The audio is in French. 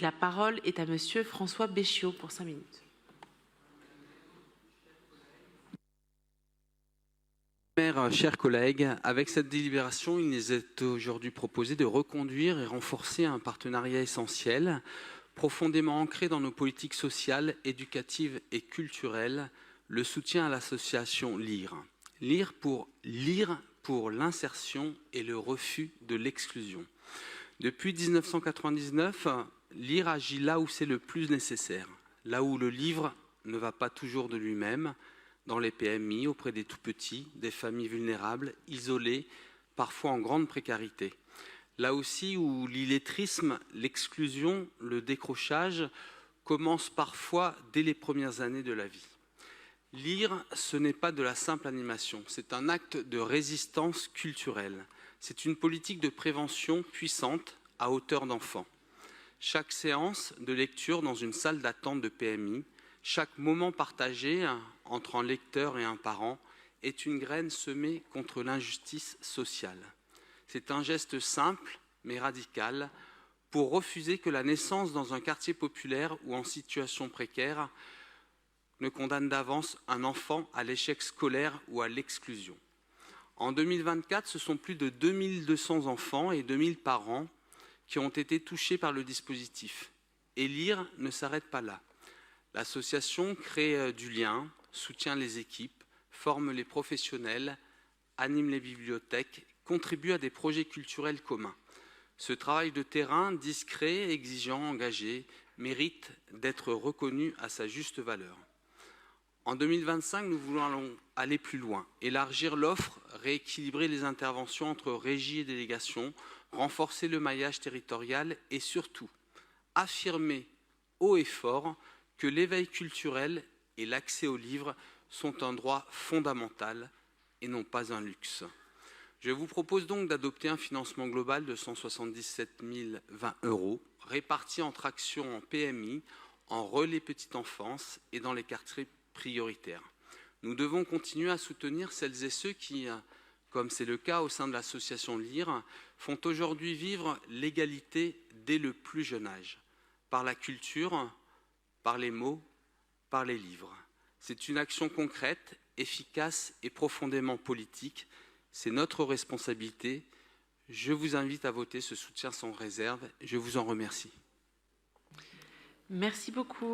La parole est à Monsieur François Béchiot pour 5 minutes. Chers collègues, avec cette délibération, il nous est aujourd'hui proposé de reconduire et renforcer un partenariat essentiel, profondément ancré dans nos politiques sociales, éducatives et culturelles, le soutien à l'association LIRE. Lire pour l'insertion et le refus de l'exclusion. Depuis 1999, LIRE agit là où c'est le plus nécessaire, là où le livre ne va pas toujours de lui-même, dans les PMI, auprès des tout-petits, des familles vulnérables, isolées, parfois en grande précarité. Là aussi où l'illettrisme, l'exclusion, le décrochage commencent parfois dès les premières années de la vie. Lire, ce n'est pas de la simple animation, c'est un acte de résistance culturelle. C'est une politique de prévention puissante à hauteur d'enfant. Chaque séance de lecture dans une salle d'attente de PMI, chaque moment partagé entre un lecteur et un parent est une graine semée contre l'injustice sociale. C'est un geste simple mais radical pour refuser que la naissance dans un quartier populaire ou en situation précaire ne condamne d'avance un enfant à l'échec scolaire ou à l'exclusion. En 2024, ce sont plus de 2200 enfants et 2000 parents qui ont été touchés par le dispositif. Et LIRE ne s'arrête pas là. L'association crée du lien, soutient les équipes, forme les professionnels, anime les bibliothèques, contribue à des projets culturels communs. Ce travail de terrain, discret, exigeant, engagé, mérite d'être reconnu à sa juste valeur. En 2025, nous voulons aller plus loin, élargir l'offre, rééquilibrer les interventions entre régie et délégation, renforcer le maillage territorial et surtout affirmer haut et fort que l'éveil culturel et l'accès aux livres sont un droit fondamental et non pas un luxe. Je vous propose donc d'adopter un financement global de 177 020 €, réparti entre actions en PMI, en relais petite enfance et dans les quartiers prioritaires. Nous devons continuer à soutenir celles et ceux qui, comme c'est le cas au sein de l'association LIRE, font aujourd'hui vivre l'égalité dès le plus jeune âge, par la culture, par les mots, par les livres. C'est une action concrète, efficace et profondément politique. C'est notre responsabilité. Je vous invite à voter ce soutien sans réserve. Je vous en remercie. Merci beaucoup.